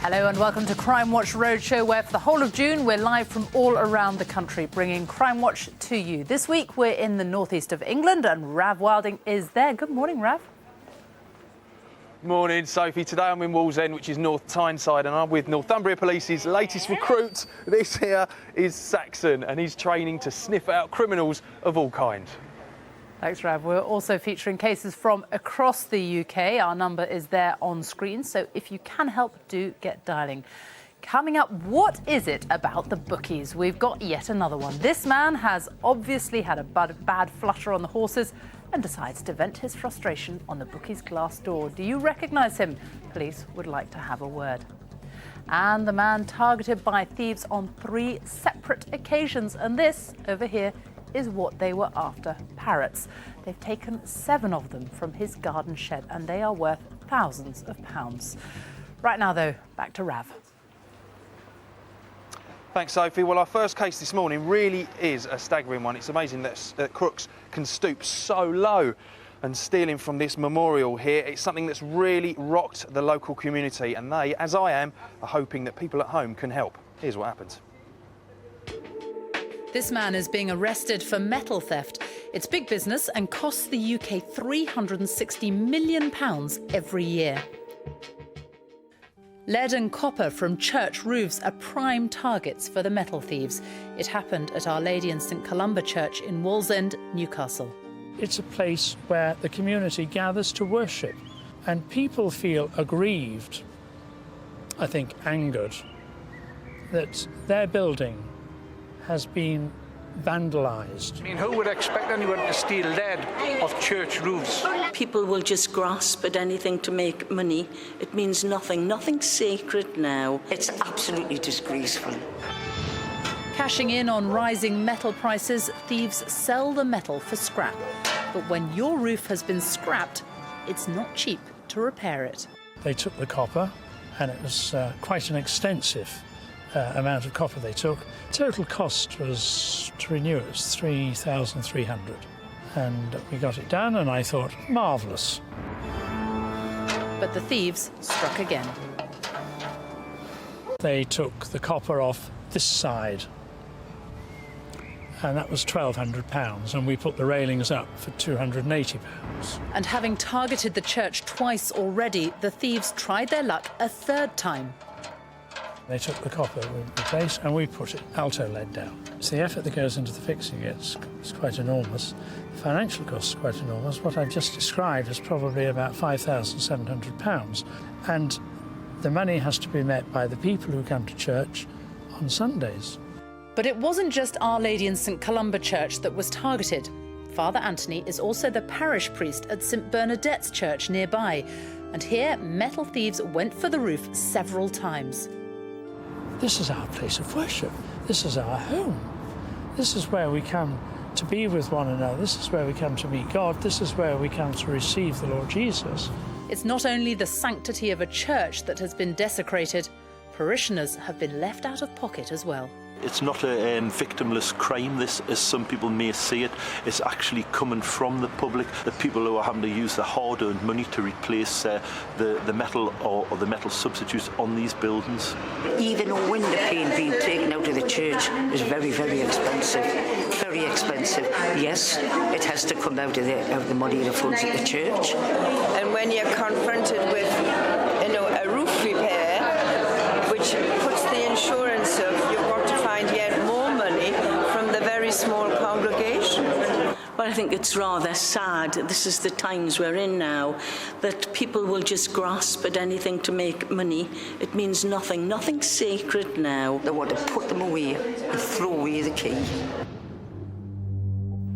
Hello and welcome to Crimewatch Roadshow, where for the whole of June we're live from all around the country, bringing Crimewatch to you. This week we're in the northeast of England and Rav Wilding is there. Good morning, Rav. Morning, Sophie. Today I'm in Wallsend, which is North Tyneside, and I'm with Northumbria Police's latest recruit. This here is Saxon, and he's training to sniff out criminals of all kinds. Thanks, Rav. We're also featuring cases from across the UK. Our number is there on screen, so if you can help, do get dialing. Coming up, what is it about the bookies? We've got yet another one. This man has obviously had a bad flutter on the horses and decides to vent his frustration on the bookies' glass door. Do you recognise him? Police would like to have a word. And the man targeted by thieves on 3 separate occasions. And this, over here, is what they were after: parrots. They've taken 7 of them from his garden shed and they are worth thousands of pounds. Right now, though, back to Rav. Thanks, Sophie. Well, our first case this morning really is a staggering one. It's amazing that crooks can stoop so low and stealing from this memorial here. It's something that's really rocked the local community, and they, as I am, are hoping that people at home can help. Here's what happens. This man is being arrested for metal theft. It's big business and costs the UK £360 million every year. Lead and copper from church roofs are prime targets for the metal thieves. It happened at Our Lady in St Columba Church in Wallsend, Newcastle. It's a place where the community gathers to worship, and people feel aggrieved, I think angered, that their building has been vandalised. I mean, who would expect anyone to steal lead off church roofs? People will just grasp at anything to make money. It means nothing. Nothing's sacred now. It's absolutely disgraceful. Cashing in on rising metal prices, thieves sell the metal for scrap. But when your roof has been scrapped, it's not cheap to repair it. They took the copper, and it was quite an extensive amount of copper they took. Total cost was, to renew it, was £3,300. And we got it done, and I thought, marvellous. But the thieves struck again. They took the copper off this side, and that was £1,200, and we put the railings up for £280. And having targeted the church twice already, the thieves tried their luck a third time. They took the copper we replaced and we put it alto lead down. So the effort that goes into the fixing it's quite enormous. The financial cost is quite enormous. What I've just described is probably about £5,700. And the money has to be met by the people who come to church on Sundays. But it wasn't just Our Lady in St Columba Church that was targeted. Father Anthony is also the parish priest at St Bernadette's Church nearby. And here, metal thieves went for the roof several times. This is our place of worship. This is our home. This is where we come to be with one another. This is where we come to meet God. This is where we come to receive the Lord Jesus. It's not only the sanctity of a church that has been desecrated, parishioners have been left out of pocket as well. It's not a victimless crime, this, as some people may see it. It's actually coming from the public, the people who are having to use their hard-earned money to replace the metal or the metal substitutes on these buildings. Even a window pane being taken out of the church is very, very expensive. Very expensive. Yes, it has to come out of the money of the funds of the church. And when you're confronted with, a roof repair, which puts the insurance of you've got to find yet more money from the very small congregation. Well, I think it's rather sad, this is the times we're in now, that people will just grasp at anything to make money. It means nothing. Nothing's sacred now. They want to put them away and throw away the key.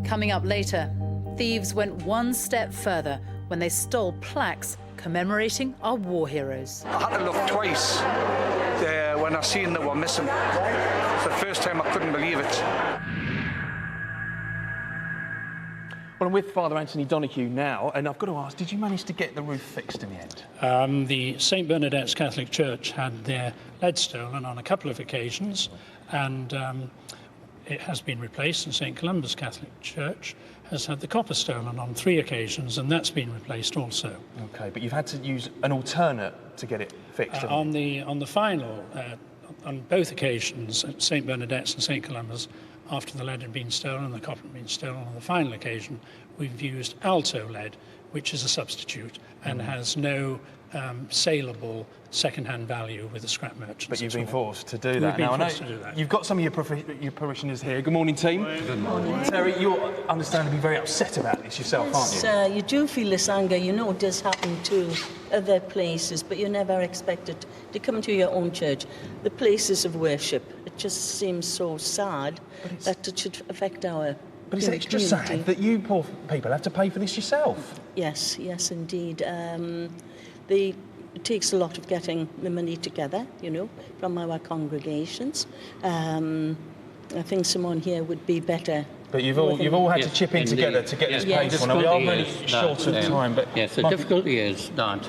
Coming up later, thieves went one step further when they stole plaques commemorating our war heroes. I had to look twice when I seen they were missing. It's the first time I couldn't believe it. Well, I'm with Father Anthony Donoghue now, and I've got to ask, did you manage to get the roof fixed in the end? The St Bernadette's Catholic Church had their lead stolen on a couple of occasions, and it has been replaced, and St Columba's Catholic Church has had the copper stolen on 3 occasions, and that's been replaced also. OK, but you've had to use an alternate to get it fixed, On the final, on both occasions, at St Bernadette's and St Columba's, after the lead had been stolen and the copper had been stolen, on the final occasion, we've used alto lead, which is a substitute and has no saleable second-hand value with the scrap merchants. But you've been forced to do that. We've been now, forced I know to do that. You've got some of your parishioners here. Good morning, team. Good morning. Terry, you're understandably very upset about this yourself, aren't you? You do feel this anger. You know it does happen to other places, but you never expect it to come to your own church. The places of worship. It just seems so sad that it should affect our But it's just sad that you poor people have to pay for this yourself. Yes, indeed. It takes a lot of getting the money together, you know, from our congregations. I think someone here would be better. But you've all had to chip in together to get this paid for. Now, we are really short of time, but... Yes, the difficulty is that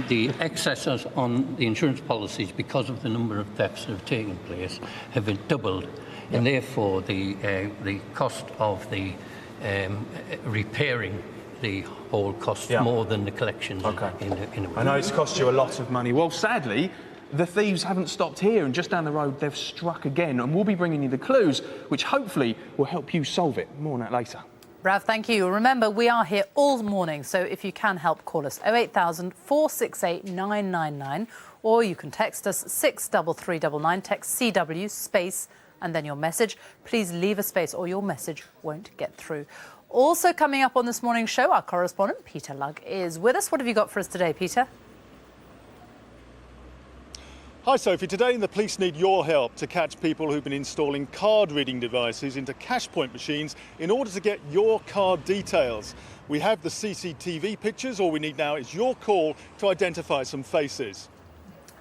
the excesses on the insurance policies, because of the number of thefts that have taken place, have been doubled. And therefore, the cost of the repairing the whole costs more than the collections in a way. I know it's cost you a lot of money. Well, sadly, the thieves haven't stopped here, and just down the road they've struck again, and we'll be bringing you the clues, which hopefully will help you solve it. More on that later. Rav, thank you. Remember, we are here all morning, so if you can help, call us 08000 468 999, or you can text us 63399, text CW space and then your message. Please leave a space or your message won't get through. Also coming up on this morning's show, our correspondent Peter Lugg is with us. What have you got for us today, Peter? Hi Sophie, today the police need your help to catch people who've been installing card reading devices into cash point machines in order to get your card details. We have the CCTV pictures, all we need now is your call to identify some faces.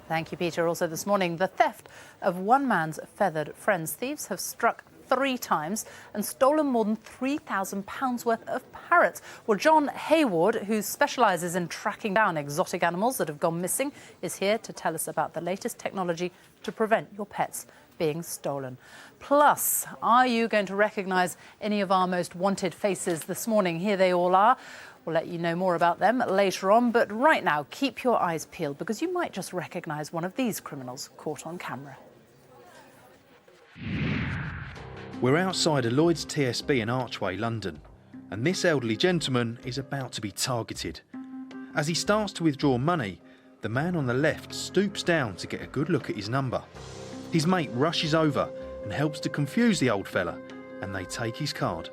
Thank you, Peter. Also this morning, the theft of one man's feathered friends. Thieves have struck 3 times and stolen more than £3,000 worth of parrots. Well, John Hayward, who specialises in tracking down exotic animals that have gone missing, is here to tell us about the latest technology to prevent your pets being stolen. Plus, are you going to recognise any of our most wanted faces this morning? Here they all are. We'll let you know more about them later on, but right now, keep your eyes peeled because you might just recognise one of these criminals caught on camera. We're outside a Lloyd's TSB in Archway, London, and this elderly gentleman is about to be targeted. As he starts to withdraw money, the man on the left stoops down to get a good look at his number. His mate rushes over and helps to confuse the old fella, and they take his card.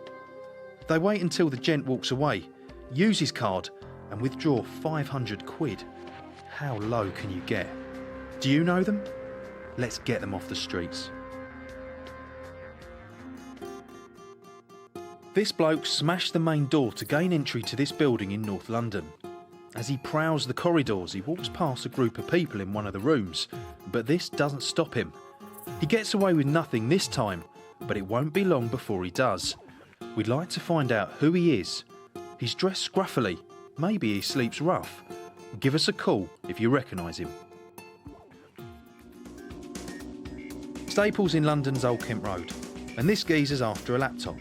They wait until the gent walks away, use his card and withdraw 500 quid. How low can you get? Do you know them? Let's get them off the streets. This bloke smashed the main door to gain entry to this building in North London. As he prowls the corridors, he walks past a group of people in one of the rooms, but this doesn't stop him. He gets away with nothing this time, but it won't be long before he does. We'd like to find out who he is. He's dressed scruffily. Maybe he sleeps rough. Give us a call if you recognise him. Staples in London's Old Kent Road, and this geezer's after a laptop.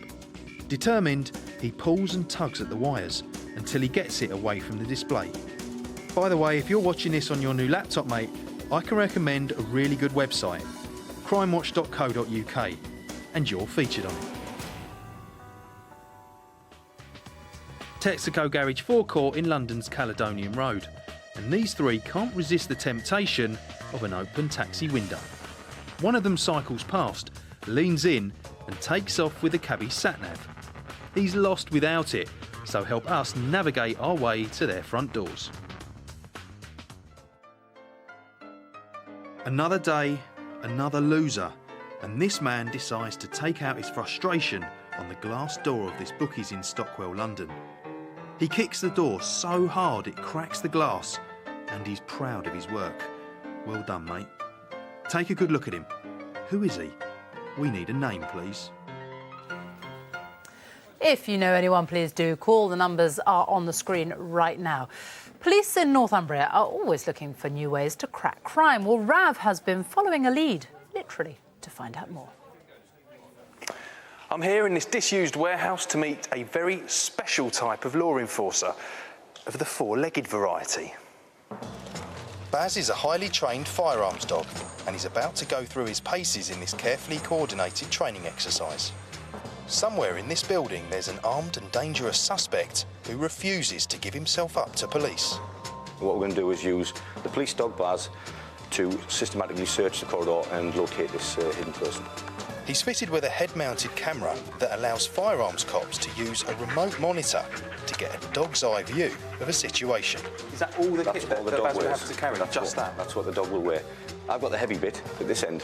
Determined, he pulls and tugs at the wires until he gets it away from the display. By the way, if you're watching this on your new laptop, mate, I can recommend a really good website, crimewatch.co.uk, and you're featured on it. Texaco Garage forecourt in London's Caledonian Road, and these 3 can't resist the temptation of an open taxi window. One of them cycles past, leans in and takes off with the cabbie's sat-nav. He's lost without it, so help us navigate our way to their front doors. Another day, another loser, and this man decides to take out his frustration on the glass door of this bookies in Stockwell, London. He kicks the door so hard it cracks the glass, and he's proud of his work. Well done, mate. Take a good look at him. Who is he? We need a name, please. If you know anyone, please do call. The numbers are on the screen right now. Police in Northumbria are always looking for new ways to crack crime. Well, Rav has been following a lead, literally, to find out more. I'm here in this disused warehouse to meet a very special type of law enforcer of the four-legged variety. Baz is a highly trained firearms dog and he's about to go through his paces in this carefully coordinated training exercise. Somewhere in this building there's an armed and dangerous suspect who refuses to give himself up to police. What we're going to do is use the police dog Baz to systematically search the corridor and locate this hidden person. He's fitted with a head-mounted camera that allows firearms cops to use a remote monitor to get a dog's eye view of a situation. Is that all the That's kit all the that dog Baz would wears. have to carry? That's what the dog will wear. I've got the heavy bit at this end.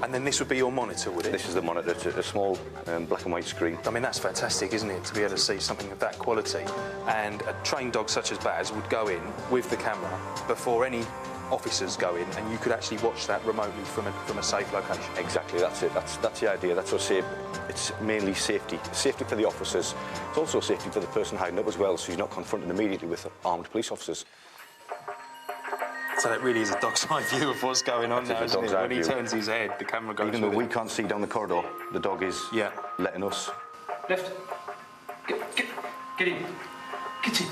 And then this would be your monitor, would it? This is the monitor. It's a small black and white screen. I mean, that's fantastic, isn't it, to be able to see something of that quality. And a trained dog such as Baz would go in with the camera before any officers go in, and you could actually watch that remotely from a safe location. Exactly, that's it. That's the idea. That's what I say. It's mainly safety. Safety for the officers. It's also safety for the person hiding up as well, so he's not confronted immediately with armed police officers. So it really is a dog's eye view of what's going on now, isn't it? When he turns his head, the camera goes. Even though we can't see down the corridor, the dog is letting us. Left. Get in. Get in.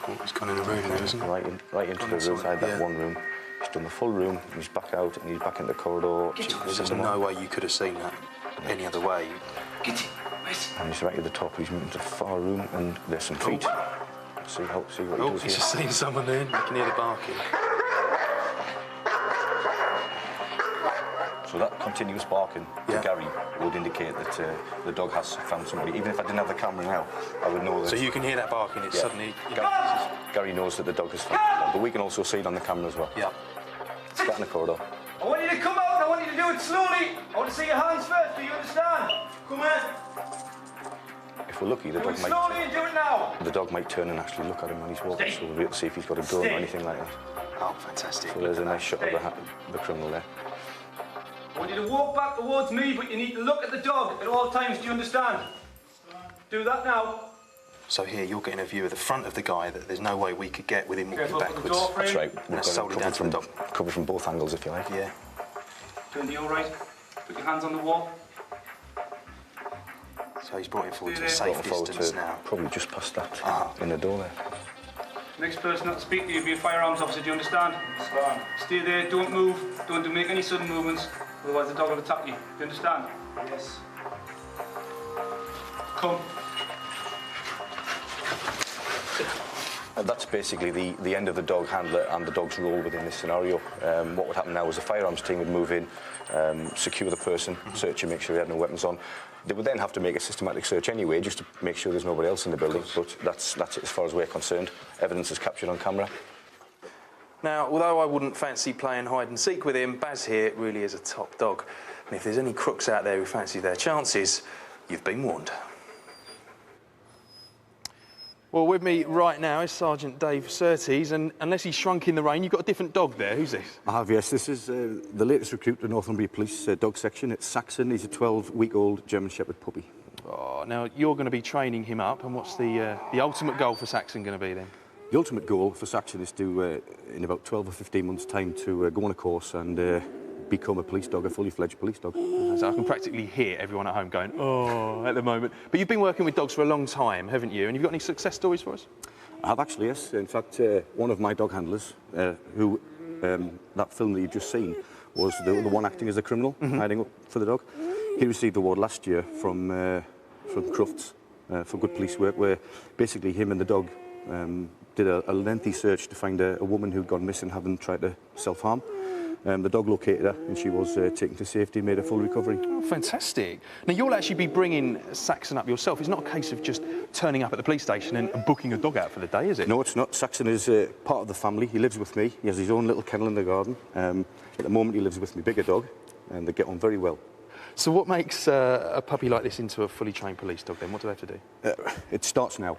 Oh, he's gone in the room now, isn't he? Right into the room, inside that one room. He's done the full room, and he's back out, and he's back in the corridor. There's no way you could have seen that any other way. Get in. And he's right at the top. He's moving to the far room, and there's some feet. See what he does he's here. just seen someone there. You can hear the barking. So that continuous barking to Gary would indicate that the dog has found somebody. Even if I didn't have the camera now, I would know that. So you can hear that barking, it's suddenly... Gary knows that the dog has found the dog, but we can also see it on the camera as well. Yeah. It's got in the corridor. I want you to come out and I want you to do it slowly. I want to see your hands first, do you understand? Come here. If we're lucky, the Do it dog slowly and do it now. the dog might turn and actually look at him when he's walking, so we'll be able to see if he's got a gun or anything like that. Oh, fantastic. So there's a nice shot of the criminal there. I want you to walk back towards me, but you need to look at the dog at all times, do you understand? Do that now. So here, you're getting a view of the front of the guy that there's no way we could get with him walking backwards. That's right. And that's solely down to the dog. Covered from both angles, if you like. Yeah. Turn to your right. Put your hands on the wall. So he's brought him forward to a safe distance now. Probably just past that in the door there. Next person not to speak to you be a firearms officer, do you understand? Stay there, don't move, don't make any sudden movements, otherwise the dog will attack you. Do you understand? Yes. Come. And that's basically the end of the dog handler and the dog's role within this scenario. What would happen now is the firearms team would move in, secure the person, search and make sure he had no weapons on. They would then have to make a systematic search anyway, just to make sure there's nobody else in the building. But that's it as far as we're concerned. Evidence is captured on camera. Now, although I wouldn't fancy playing hide and seek with him, Baz here really is a top dog. And if there's any crooks out there who fancy their chances, you've been warned. Well, with me right now is Sergeant Dave Surtees, and unless he's shrunk in the rain, you've got a different dog there. Who's this? I have, yes. This is the latest recruit to the Northumbria Police dog section. It's Saxon. He's a 12-week-old German Shepherd puppy. Oh, now, you're going to be training him up, and what's the ultimate goal for Saxon going to be then? The ultimate goal for Saxon is to, in about 12 or 15 months' time, to go on a course and become a police dog, a fully fledged police dog. So I can practically hear everyone at home going, oh, at the moment. But you've been working with dogs for a long time, haven't you? And you've got any success stories for us? I have actually, yes. In fact, one of my dog handlers, who that film that you've just seen, was the one acting as a criminal, hiding up for the dog. He received the award last year from Crufts for good police work, where basically him and the dog did a lengthy search to find a woman who'd gone missing, having tried to self-harm. The dog located her and she was taken to safety and made a full recovery. Oh, fantastic. Now, you'll actually be bringing Saxon up yourself. It's not a case of just turning up at the police station and booking a dog out for the day, is it? No, it's not. Saxon is part of the family. He lives with me. He has his own little kennel in the garden. At the moment, he lives with my bigger dog, and they get on very well. So what makes a puppy like this into a fully trained police dog, then? What do they have to do? It starts now.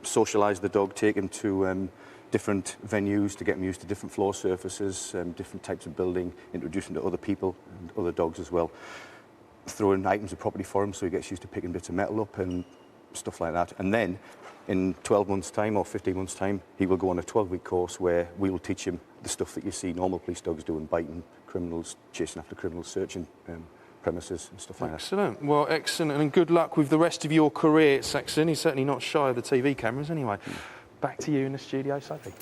Socialise the dog, take him to different venues to get him used to different floor surfaces, different types of building, introduce him to other people and other dogs as well. Throw in items of property for him so he gets used to picking bits of metal up and stuff like that. And then in 12 months' time or 15 months' time, he will go on a 12-week course where we will teach him the stuff that you see normal police dogs doing, biting criminals, chasing after criminals, searching premises and stuff like that. Excellent. Well, excellent, and good luck with the rest of your career, Saxon. He's certainly not shy of the TV cameras anyway. Back to you in the studio, Sophie.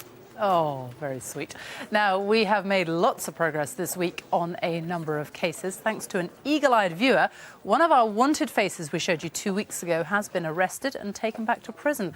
Oh, very sweet. Now, we have made lots of progress this week on a number of cases. Thanks to an eagle-eyed viewer, one of our wanted faces we showed you 2 weeks ago has been arrested and taken back to prison.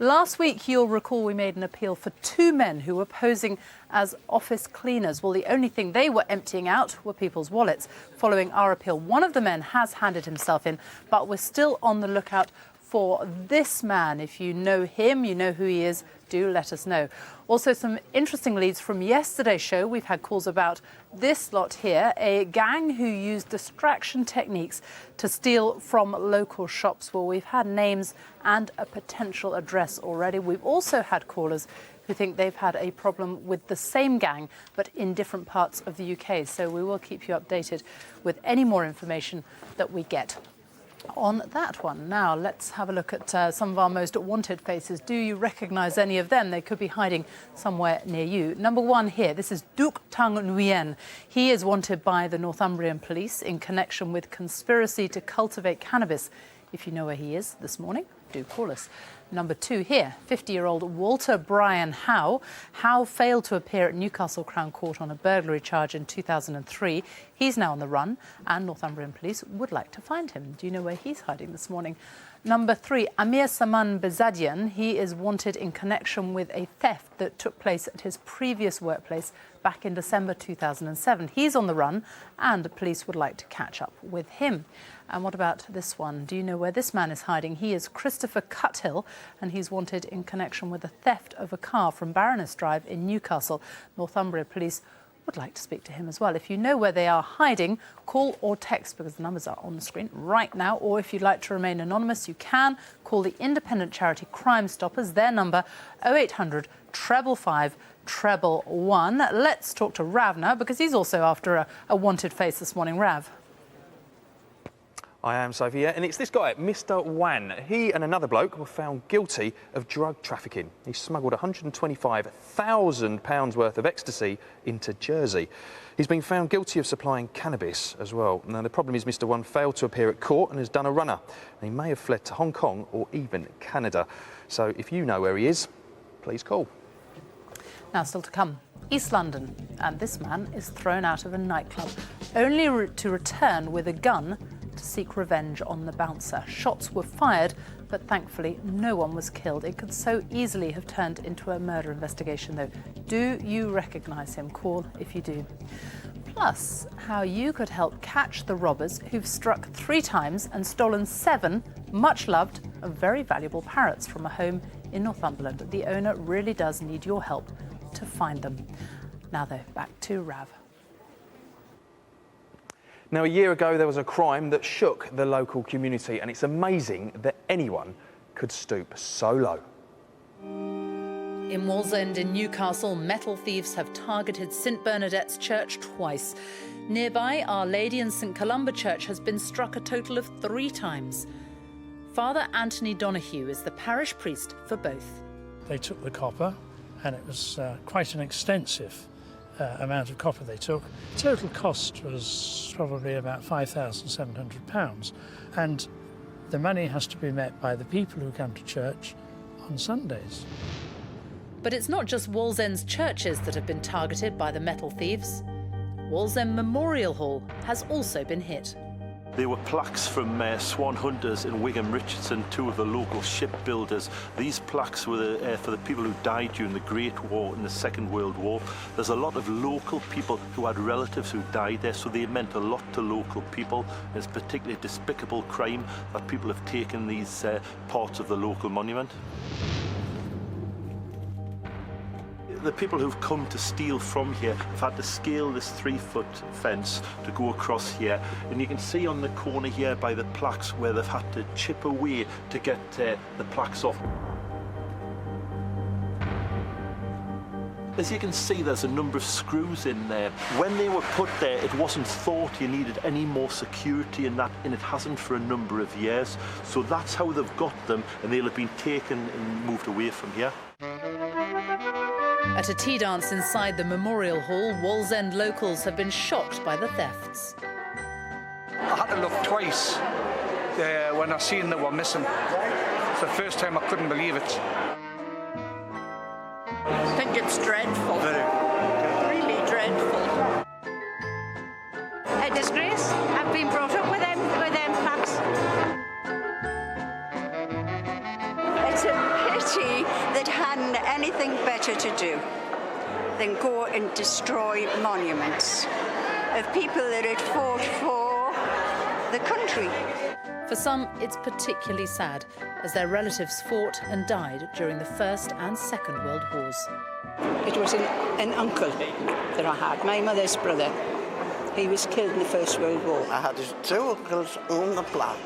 Last week, you'll recall we made an appeal for 2 men who were posing as office cleaners. Well, the only thing they were emptying out were people's wallets. Following our appeal, one of the men has handed himself in, but we're still on the lookout for this man. If you know him, you know who he is, do let us know. Also, some interesting leads from yesterday's show. We've had calls about this lot here, a gang who used distraction techniques to steal from local shops. Well, we've had names and a potential address already. We've also had callers who think they've had a problem with the same gang, but in different parts of the UK. So we will keep you updated with any more information that we get on that one. Now, let's have a look at some of our most wanted faces. Do you recognise any of them? They could be hiding somewhere near you. Number 1 here, this is Duc Tang Nguyen. He is wanted by the Northumbrian police in connection with conspiracy to cultivate cannabis. If you know where he is this morning, do call us. Number 2 here, 50-year-old Walter Brian Howe. Howe failed to appear at Newcastle Crown Court on a burglary charge in 2003. He's now on the run, and Northumbrian police would like to find him. Do you know where he's hiding this morning? Number 3, Amir Saman Bezadian. He is wanted in connection with a theft that took place at his previous workplace back in December 2007. He's on the run, and police would like to catch up with him. And what about this one? Do you know where this man is hiding? He is Christopher Cuthill, and he's wanted in connection with the theft of a car from Baroness Drive in Newcastle. Northumbria police would like to speak to him as well. If you know where they are hiding, call or text, because the numbers are on the screen right now. Or if you'd like to remain anonymous, you can call the independent charity Crime Stoppers. Their number 0800 555 111. Let's talk to Rav now, because he's also after a wanted face this morning. Rav. I am, Sophie, yeah, and it's this guy, Mr. Wan. He and another bloke were found guilty of drug trafficking. He smuggled £125,000 worth of ecstasy into Jersey. He's been found guilty of supplying cannabis as well. Now, the problem is Mr. Wan failed to appear at court and has done a runner. And he may have fled to Hong Kong or even Canada. So if you know where he is, please call. Now, still to come, East London. And this man is thrown out of a nightclub, only to return with a gun to seek revenge on the bouncer. Shots were fired, but thankfully no one was killed. It could so easily have turned into a murder investigation, though. Do you recognise him? Call if you do. Plus, how you could help catch the robbers who've struck 3 times and stolen 7 much-loved and very valuable parrots from a home in Northumberland. The owner really does need your help to find them. Now, though, back to Rav. Now, a year ago, there was a crime that shook the local community, and it's amazing that anyone could stoop so low. In Wallsend in Newcastle, metal thieves have targeted St Bernadette's Church twice. Nearby, Our Lady and St Columba Church has been struck a total of 3 times. Father Anthony Donoghue is the parish priest for both. They took the copper, and it was quite an extensive amount of copper they took. Total cost was probably about £5,700, and the money has to be met by the people who come to church on Sundays. But it's not just Wallsend's churches that have been targeted by the metal thieves. Wallsend Memorial Hall has also been hit. There were plaques from Swan Hunters and Wigham Richardson, 2 of the local shipbuilders. These plaques were for the people who died during the Great War and the Second World War. There's a lot of local people who had relatives who died there, so they meant a lot to local people. It's particularly a despicable crime that people have taken these parts of the local monument. The people who've come to steal from here have had to scale this 3-foot fence to go across here, and you can see on the corner here by the plaques where they've had to chip away to get the plaques off. As you can see, there's a number of screws in there. When they were put there, it wasn't thought you needed any more security in that, and it hasn't for a number of years. So that's how they've got them, and they'll have been taken and moved away from here. At a tea dance inside the Memorial Hall, Wallsend locals have been shocked by the thefts. I had to look twice when I seen they were missing. It's the first time I couldn't believe it. I think it's dreadful. Really dreadful. A disgrace. I've been brought up with them facts. It's a pity that hadn't anything better to do than go and destroy monuments of people that had fought for the country. For some, it's particularly sad, as their relatives fought and died during the First and Second World Wars. It was an uncle that I had, my mother's brother. He was killed in the First World War. I had two uncles on the plan,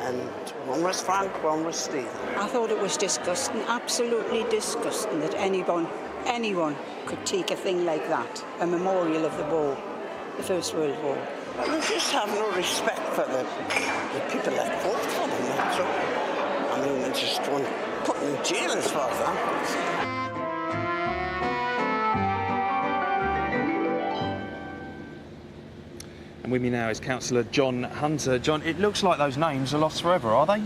and one was Frank, one was Stephen. I thought it was disgusting, absolutely disgusting, that anyone could take a thing like that, a memorial of the war, the First World War. Well, they just have no respect for the people that fought for them, that's all. I mean, they just want to put them in jail as far as that. And with me now is Councillor John Hunter. John, it looks like those names are lost forever, are they?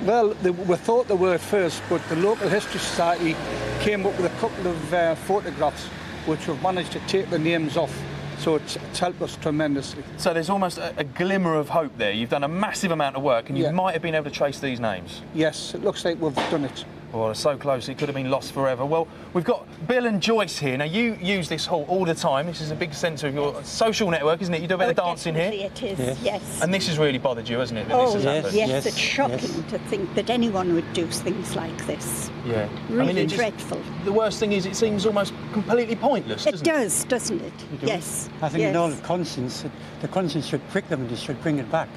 Well, we thought they were at first, but the local history society came up with a couple of photographs which we've managed to take the names off. So it's helped us tremendously. So there's almost a glimmer of hope there. You've done a massive amount of work and you might have been able to trace these names. Yes, it looks like we've done it. Well, it's so close, it could have been lost forever. Well, we've got Bill and Joyce here. Now, you use this hall all the time. This is a big centre of your social network, isn't it? You do a bit of dancing here. It is, yes. And this has really bothered you, hasn't it, that this has happened? Yes, it's shocking to think that anyone would do things like this. Yeah. Really dreadful. The worst thing is it seems almost completely pointless, doesn't it? It does, doesn't it? Yes. I think in all of conscience, the conscience should prick them and they should bring it back.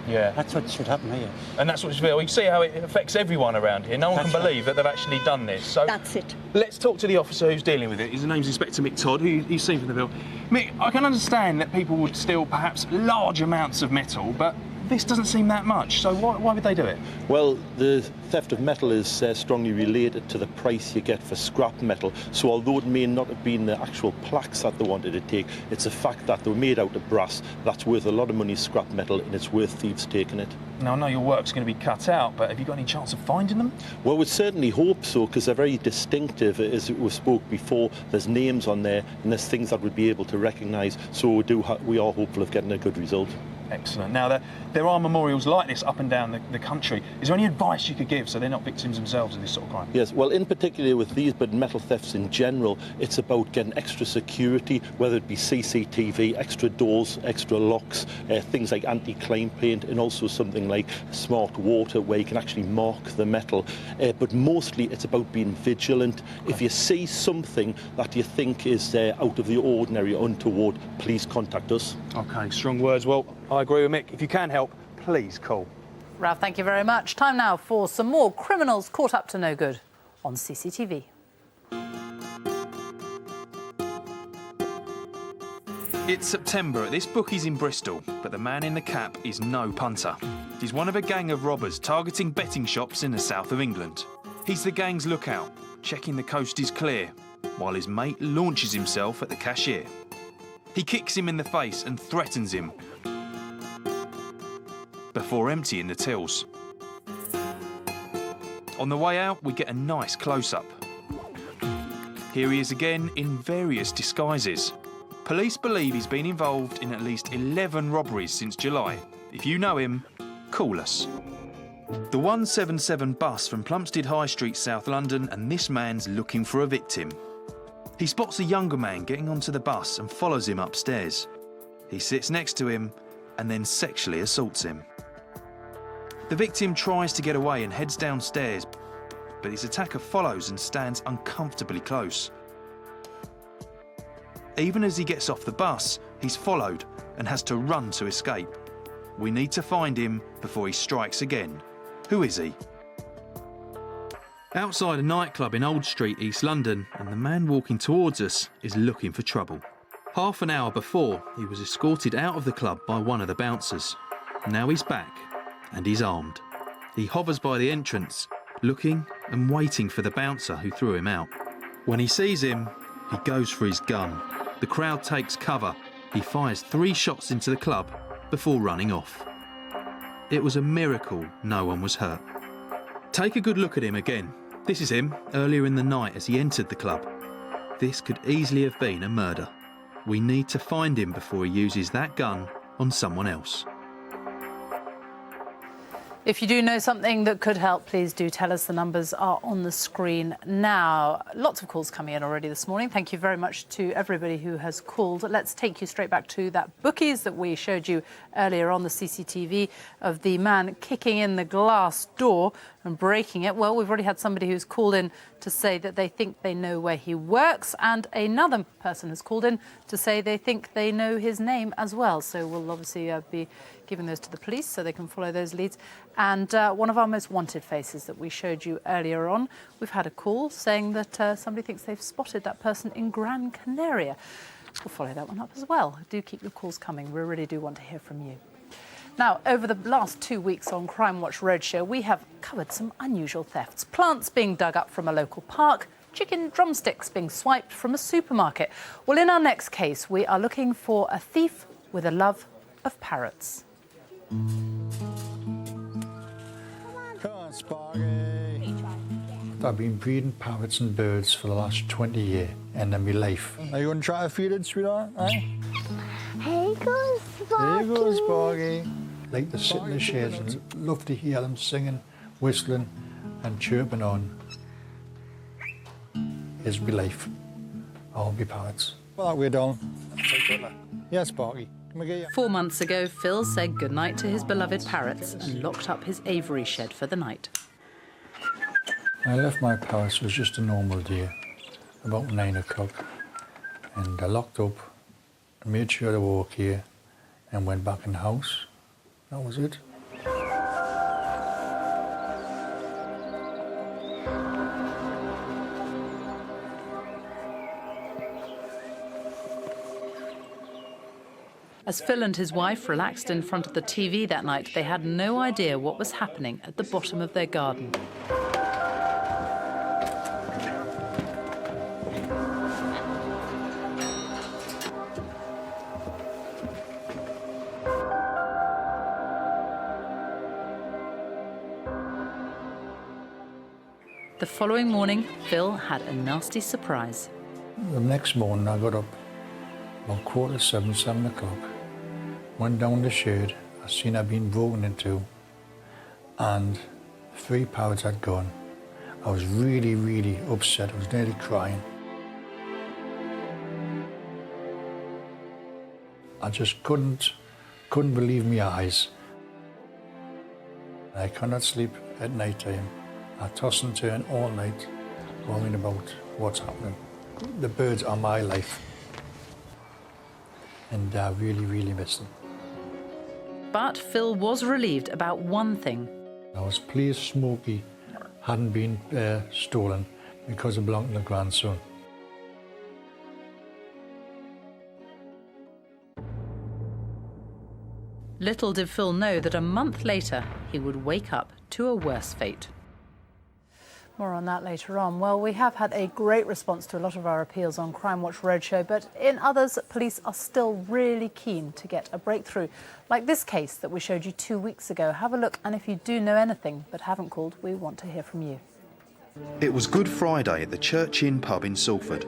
Yeah. That's what should happen here. And that's what you feel. You see how it affects everyone around here. No one can believe that they've actually done this. So that's it. Let's talk to the officer who's dealing with it. His name's Inspector Mick Todd, who you've seen from the bill. Mick, I can understand that people would steal perhaps large amounts of metal, but this doesn't seem that much. So why would they do it? Well, the theft of metal is strongly related to the price you get for scrap metal. So although it may not have been the actual plaques that they wanted to take, it's a fact that they were made out of brass. That's worth a lot of money, scrap metal, and it's worth thieves taking it. Now, I know your work's going to be cut out, but have you got any chance of finding them? Well, we certainly hope so, because they're very distinctive. As we spoke before, there's names on there, and there's things that we'd be able to recognise. So we are hopeful of getting a good result. Excellent. Now, there are memorials like this up and down the country. Is there any advice you could give so they're not victims themselves of this sort of crime? Yes, well, in particular with these, but metal thefts in general, it's about getting extra security, whether it be CCTV, extra doors, extra locks, things like anti-claim paint, and also something like smart water where you can actually mark the metal. But mostly it's about being vigilant. Okay. If you see something that you think is out of the ordinary, untoward, please contact us. OK, strong words. Well, I agree with Mick. If you can help, please call. Ralph, thank you very much. Time now for some more criminals caught up to no good on CCTV. It's September. This bookie's in Bristol, but the man in the cap is no punter. He's one of a gang of robbers targeting betting shops in the south of England. He's the gang's lookout, checking the coast is clear, while his mate launches himself at the cashier. He kicks him in the face and threatens him before emptying the tills. On the way out, we get a nice close-up. Here he is again in various disguises. Police believe he's been involved in at least 11 robberies since July. If you know him, call us. The 177 bus from Plumstead High Street, South London, and this man's looking for a victim. He spots a younger man getting onto the bus and follows him upstairs. He sits next to him and then sexually assaults him. The victim tries to get away and heads downstairs, but his attacker follows and stands uncomfortably close. Even as he gets off the bus, he's followed and has to run to escape. We need to find him before he strikes again. Who is he? Outside a nightclub in Old Street, East London, and the man walking towards us is looking for trouble. Half an hour before, he was escorted out of the club by one of the bouncers. Now he's back, and he's armed. He hovers by the entrance, looking and waiting for the bouncer who threw him out. When he sees him, he goes for his gun. The crowd takes cover. He fires 3 shots into the club before running off. It was a miracle no one was hurt. Take a good look at him again. This is him earlier in the night as he entered the club. This could easily have been a murder. We need to find him before he uses that gun on someone else. If you do know something that could help, please do tell us. The numbers are on the screen now. Lots of calls coming in already this morning. Thank you very much to everybody who has called. Let's take you straight back to that bookies that we showed you earlier on the CCTV of the man kicking in the glass door and breaking it. Well, we've already had somebody who's called in to say that they think they know where he works, and another person has called in to say they think they know his name as well. So we'll obviously be giving those to the police so they can follow those leads. And one of our most wanted faces that we showed you earlier on, we've had a call saying that somebody thinks they've spotted that person in Gran Canaria. We'll follow that one up as well. Do keep your calls coming. We really do want to hear from you. Now, over the last 2 weeks on Crimewatch Roadshow, we have covered some unusual thefts. Plants being dug up from a local park, chicken drumsticks being swiped from a supermarket. Well, in our next case, we are looking for a thief with a love of parrots. Come on, Sparky. I've been breeding parrots and birds for the last 20 years, and in my life. Are you going to try to feed it, sweetheart? Eh? Hey, goes Sparky. There goes Sparky. Like to sit in the shades and love to hear them singing, whistling, and chirping on. Is my life. All my parrots. Well, that way, darling. Yes, Sparky. 4 months ago, Phil said goodnight to his beloved parrots and locked up his aviary shed for the night. I left my parrots. It was just a normal day, about 9 o'clock, and I locked up, made sure they were okay, and went back in the house. That was it. As Phil and his wife relaxed in front of the TV that night, they had no idea what was happening at the bottom of their garden. The following morning, Phil had a nasty surprise. The next morning I got up about 7:15, 7 o'clock, went down the shed. I seen I'd been broken into and 3 parrots had gone. I was really, really upset. I was nearly crying. I just couldn't believe my eyes. I cannot sleep at night time. I toss and turn all night, worrying about what's happening. The birds are my life, and I really, really miss them. But Phil was relieved about one thing. I was pleased Smokey hadn't been stolen because it belonged to the grandson. Little did Phil know that a month later he would wake up to a worse fate. More on that later on. Well, we have had a great response to a lot of our appeals on Crimewatch Roadshow, but in others, police are still really keen to get a breakthrough. Like this case that we showed you 2 weeks ago. Have a look, and if you do know anything but haven't called, we want to hear from you. It was Good Friday at the Church Inn pub in Salford.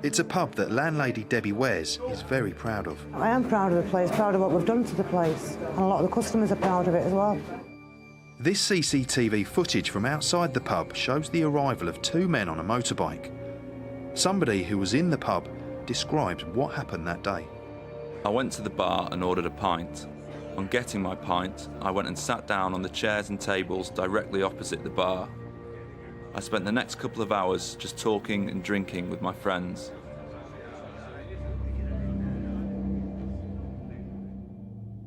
It's a pub that landlady Debbie Wares is very proud of. I am proud of the place, proud of what we've done to the place, and a lot of the customers are proud of it as well. This CCTV footage from outside the pub shows the arrival of 2 men on a motorbike. Somebody who was in the pub describes what happened that day. I went to the bar and ordered a pint. On getting my pint, I went and sat down on the chairs and tables directly opposite the bar. I spent the next couple of hours just talking and drinking with my friends.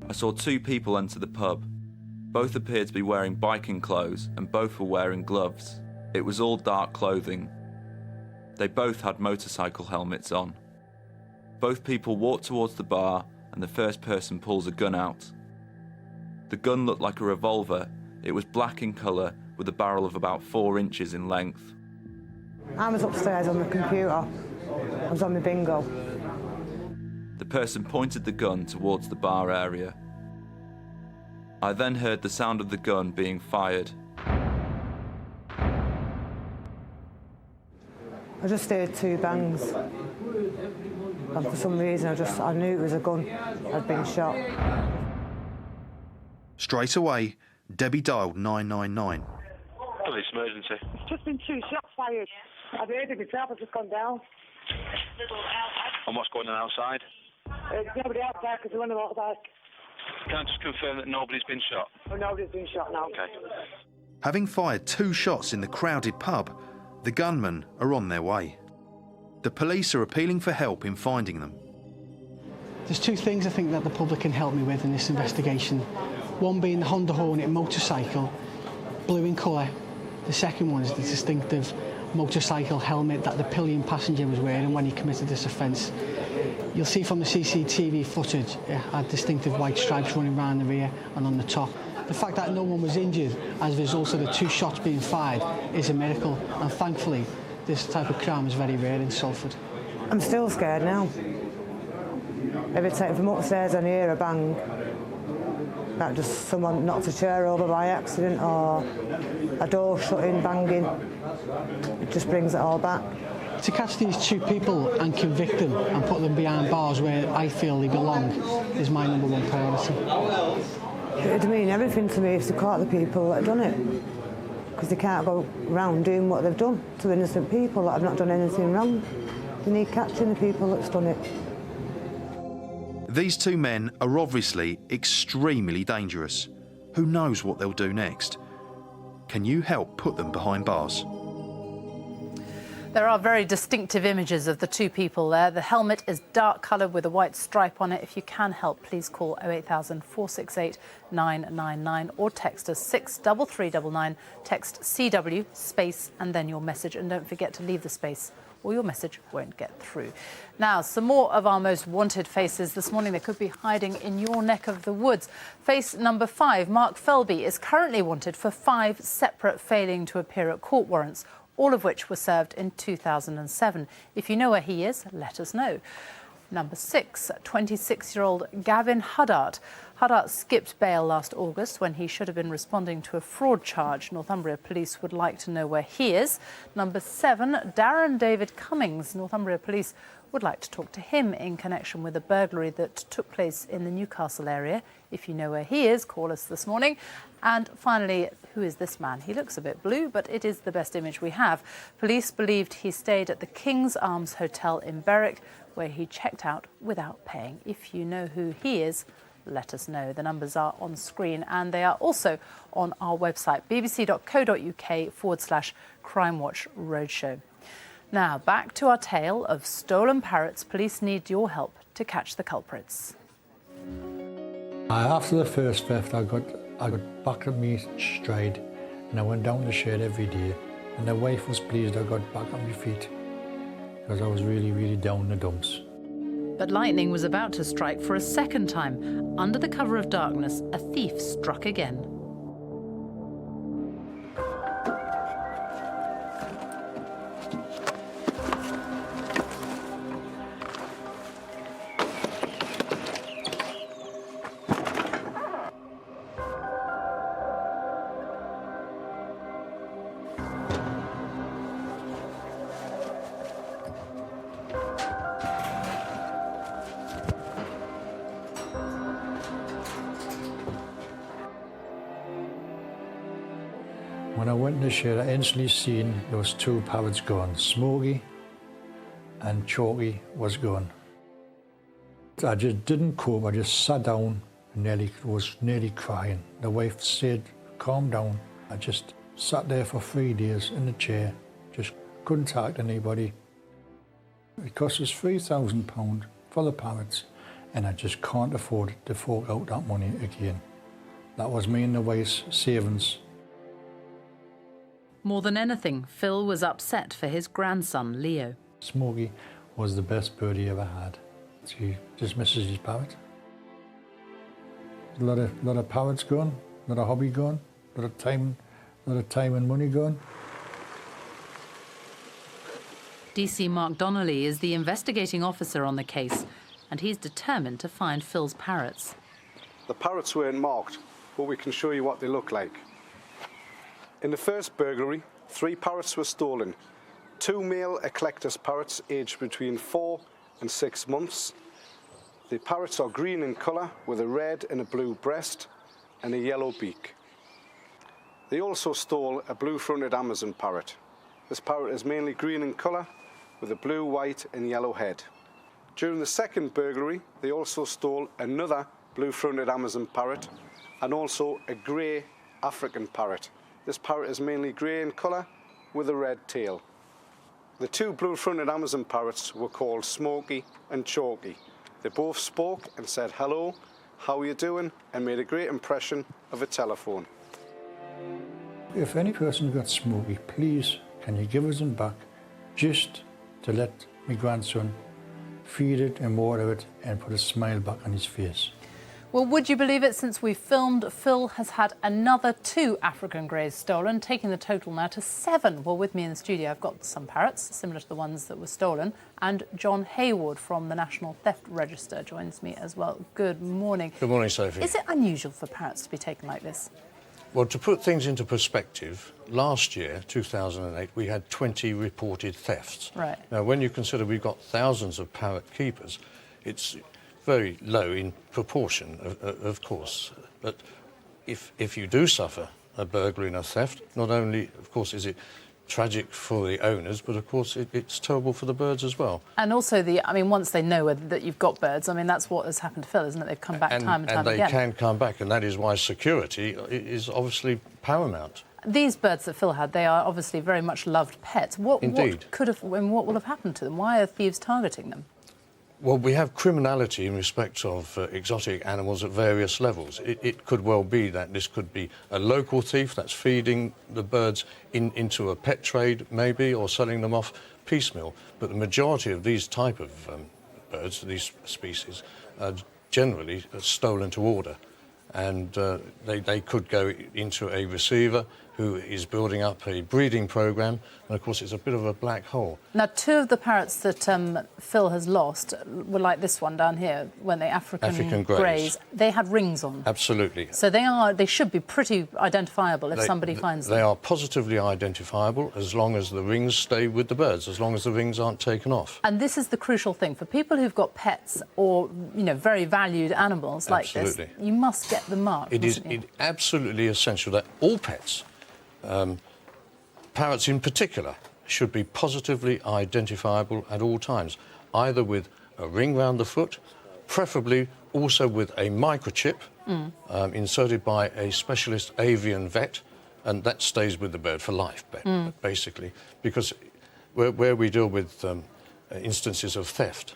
I saw 2 people enter the pub. Both appeared to be wearing biking clothes and both were wearing gloves. It was all dark clothing. They both had motorcycle helmets on. Both people walked towards the bar and the first person pulls a gun out. The gun looked like a revolver. It was black in colour with a barrel of about 4 inches in length. I was upstairs on the computer. I was on my bingo. The person pointed the gun towards the bar area. I then heard the sound of the gun being fired. I just heard 2 bangs. And for some reason I knew it was a gun. I'd been shot. Straight away, Debbie dialed 999. Police emergency. Just been 2 shots fired. I've heard it myself, I've just gone down. And what's going on outside? There's nobody outside because we're on the motorbike. Can I just confirm that nobody's been shot? Oh, nobody's been shot now. Okay. Having fired 2 shots in the crowded pub, the gunmen are on their way. The police are appealing for help in finding them. There's 2 things I think that the public can help me with in this investigation. One being the Honda Hornet motorcycle, blue in colour. The second one is the distinctive motorcycle helmet that the pillion passenger was wearing when he committed this offence. You'll see from the CCTV footage, it had distinctive white stripes running around the rear and on the top. The fact that no one was injured as a result of the 2 shots being fired is a miracle, and thankfully this type of crime is very rare in Salford. I'm still scared now. Every time from upstairs I hear a bang, like just someone knocked a chair over by accident or a door shutting, banging. It just brings it all back. To catch these 2 people and convict them and put them behind bars where I feel they belong is my #1 priority. It'd mean everything to me if they caught the people that have done it. Because they can't go around doing what they've done to innocent people that have not done anything wrong. They need catching the people that's done it. These 2 men are obviously extremely dangerous. Who knows what they'll do next? Can you help put them behind bars? There are very distinctive images of the 2 people there. The helmet is dark coloured with a white stripe on it. If you can help, please call 08000 468 999 or text us 63399. Text CW space and then your message. And don't forget to leave the space or your message won't get through. Now, some more of our most wanted faces this morning. They could be hiding in your neck of the woods. Face number 5, Mark Felby, is currently wanted for 5 separate failing to appear at court warrants, all of which were served in 2007. If you know where he is, let us know. Number 6, 26-year-old Gavin Huddart. Huddart skipped bail last August when he should have been responding to a fraud charge. Northumbria Police would like to know where he is. Number 7, Darren David Cummings. Northumbria Police would like to talk to him in connection with a burglary that took place in the Newcastle area. If you know where he is, call us this morning. And finally, who is this man? He looks a bit blue, but it is the best image we have. Police believed he stayed at the King's Arms Hotel in Berwick, where he checked out without paying. If you know who he is, let us know. The numbers are on screen and they are also on our website, bbc.co.uk/Crimewatch Roadshow. Now, back to our tale of stolen parrots. Police need your help to catch the culprits. After the first theft, I got back on my stride and I went down the shed every day. And the wife was pleased I got back on my feet because I was really, really down in the dumps. But lightning was about to strike for a second time. Under the cover of darkness, a thief struck again. When I went in the shed, I instantly seen those 2 parrots gone. Smokey and Chalky was gone. I just didn't cope. I just sat down and was nearly crying. The wife said, calm down. I just sat there for 3 days in the chair, just couldn't talk to anybody. It cost us £3,000 for the parrots, and I just can't afford to fork out that money again. That was me and the wife's savings. More than anything, Phil was upset for his grandson, Leo. Smokey was the best bird he ever had. He just misses his parrot. A lot of parrots gone, a lot of hobby gone, a lot of time and money gone. DC Mark Donnelly is the investigating officer on the case. and he's determined to find Phil's parrots. The parrots weren't marked, but we can show you what they look like. In the first burglary, 3 parrots were stolen. 2 male eclectus parrots aged between 4 and 6 months. The parrots are green in colour with a red and a blue breast and a yellow beak. They also stole a blue-fronted Amazon parrot. This parrot is mainly green in colour with a blue, white and yellow head. During the second burglary, they also stole another blue-fronted Amazon parrot and also a grey African parrot. This parrot is mainly grey in colour with a red tail. The 2 blue-fronted Amazon parrots were called Smokey and Chalky. They both spoke and said hello, how are you doing, and made a great impression of a telephone. If any person got Smokey, please can you give us him back, just to let my grandson feed it and water it and put a smile back on his face. Well, would you believe it? Since we filmed, Phil has had another 2 African greys stolen, taking the total now to 7. Well, with me in the studio, I've got some parrots, similar to the ones that were stolen, and John Hayward from the National Theft Register joins me as well. Good morning. Good morning, Sophie. Is it unusual for parrots to be taken like this? Well, to put things into perspective, last year, 2008, we had 20 reported thefts. Right. Now, when you consider we've got thousands of parrot keepers, it's very low in proportion, of course. But if you do suffer a burglary and a theft, not only, of course, is it tragic for the owners, but of course it's terrible for the birds as well. And also, once they know that you've got birds, that's what has happened to Phil, isn't it? They've come back time and time again. And they can come back, and that is why security is obviously paramount. These birds that Phil had, they are obviously very much loved pets. Indeed. What will have happened to them? Why are thieves targeting them? Well, we have criminality in respect of exotic animals at various levels. It could well be that this could be a local thief that's feeding the birds into a pet trade, maybe, or selling them off piecemeal. But the majority of these type of birds, these species, are generally stolen to order. And they could go into a receiver who is building up a breeding programme, and of course it's a bit of a black hole. Now, 2 of the parrots that Phil has lost were like this one down here, when they African greys. They had rings on. Absolutely. So they should be pretty identifiable if somebody finds them. They are positively identifiable as long as the rings stay with the birds, as long as the rings aren't taken off. And this is the crucial thing for people who've got pets or very valued animals like this. You must get them marked. It is absolutely essential that all pets, parrots in particular, should be positively identifiable at all times, either with a ring round the foot, preferably also with a microchip inserted by a specialist avian vet, and that stays with the bird for life, basically, because where we deal with instances of theft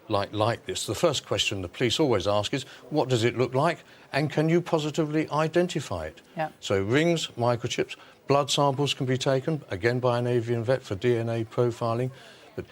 like this, the first question the police always ask is, what does it look like, and can you positively identify it? Yeah. So rings, microchips, blood samples can be taken, again by an avian vet for DNA profiling, but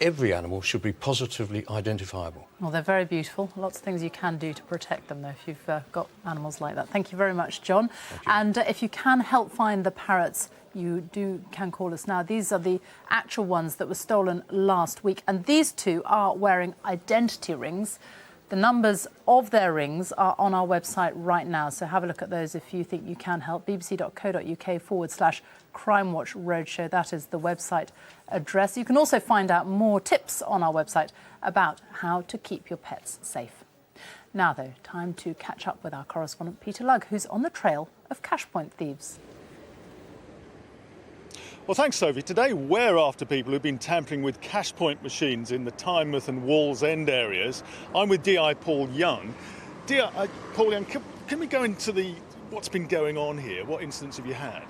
every animal should be positively identifiable. Well, they're very beautiful. Lots of things you can do to protect them, though, if you've got animals like that. Thank you very much, John. Thank you. And if you can help find the parrots, you can call us now. These are the actual ones that were stolen last week, and these 2 are wearing identity rings. The numbers of their rings are on our website right now, so have a look at those if you think you can help. bbc.co.uk/Crimewatch Roadshow. That is the website address. You can also find out more tips on our website about how to keep your pets safe. Now, though, time to catch up with our correspondent Peter Lugg, who's on the trail of cash point thieves. Well, thanks, Sophie. Today we're after people who've been tampering with cash point machines in the Tynemouth and Wallsend areas. I'm with DI Paul Young. Paul Young, can we go into what's been going on here? What incidents have you had?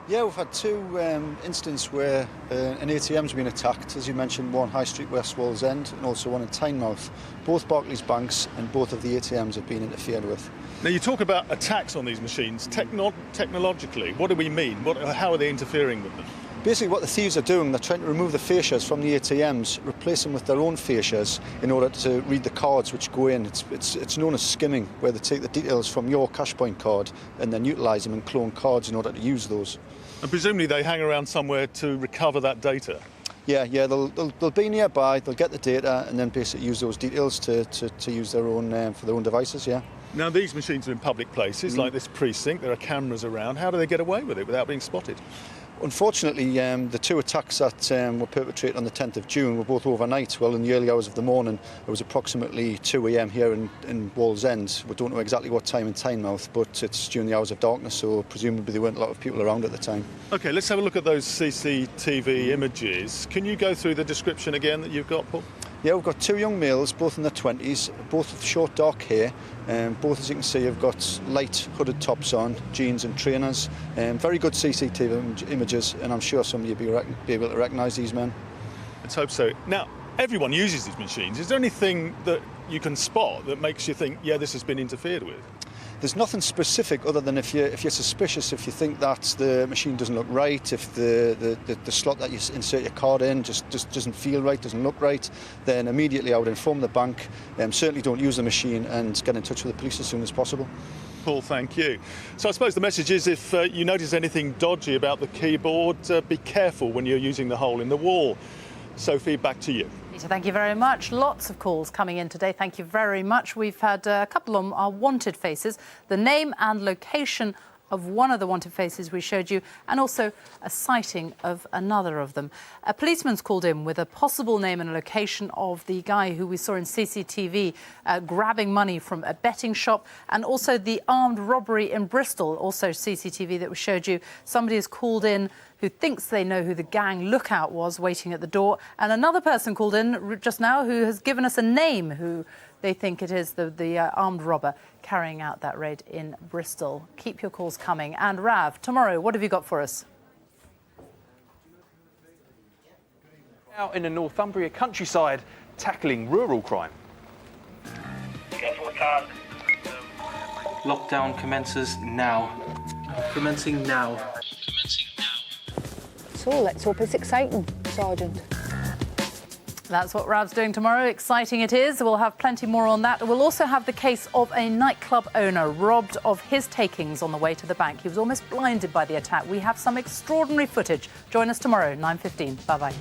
Yeah, we've had 2 incidents where an ATM's been attacked, as you mentioned, one High Street West Wallsend and also one in Tynemouth. Both Barclays banks and both of the ATMs have been interfered with. Now, you talk about attacks on these machines. Technologically, what do we mean? How are they interfering with them? Basically, what the thieves are doing, they're trying to remove the fascias from the ATMs, replace them with their own fascias in order to read the cards which go in. It's known as skimming, where they take the details from your cash point card and then utilise them and clone cards in order to use those. And presumably they hang around somewhere to recover that data? Yeah, they'll be nearby. They'll get the data and then basically use those details to use their own for their own devices. Yeah. Now, these machines are in public places, like this precinct. There are cameras around. How do they get away with it without being spotted? Unfortunately, the two attacks that were perpetrated on the 10th of June were both overnight. Well, in the early hours of the morning, it was approximately 2 a.m. here in Wallsend. We don't know exactly what time in Tynemouth, but it's during the hours of darkness, so presumably there weren't a lot of people around at the time. OK, let's have a look at those CCTV images. Can you go through the description again that you've got, Paul? Yeah, we've got two young males, both in their 20s, both with short dark hair. Both, as you can see, have got light hooded tops on, jeans and trainers. Very good CCTV images, and I'm sure some of you will be able to recognise these men. Let's hope so. Now, everyone uses these machines. Is there anything that you can spot that makes you think, yeah, this has been interfered with? There's nothing specific other than if you're suspicious, if you think that the machine doesn't look right, if the slot that you insert your card in just doesn't feel right, doesn't look right, then immediately I would inform the bank. Certainly don't use the machine and get in touch with the police as soon as possible. Paul, thank you. So I suppose the message is if you notice anything dodgy about the keyboard, be careful when you're using the hole in the wall. Sophie, back to you. Peter, thank you very much. Lots of calls coming in today. Thank you very much. We've had a couple of our wanted faces, the name and location of one of the wanted faces we showed you, and also a sighting of another of them. A policeman's called in with a possible name and location of the guy who we saw in CCTV grabbing money from a betting shop, and also the armed robbery in Bristol, also CCTV that we showed you. Somebody has called in who thinks they know who the gang lookout was waiting at the door, and another person called in just now who has given us a name who they think it is the armed robber carrying out that raid in Bristol. Keep your calls coming. And Rav, tomorrow, what have you got for us? Out in the Northumbria countryside, tackling rural crime. Lockdown commences now. Commencing now. So let's hope it's exciting, Sergeant. That's what Rav's doing tomorrow. Exciting it is. We'll have plenty more on that. We'll also have the case of a nightclub owner robbed of his takings on the way to the bank. He was almost blinded by the attack. We have some extraordinary footage. Join us tomorrow, 9:15. Bye-bye.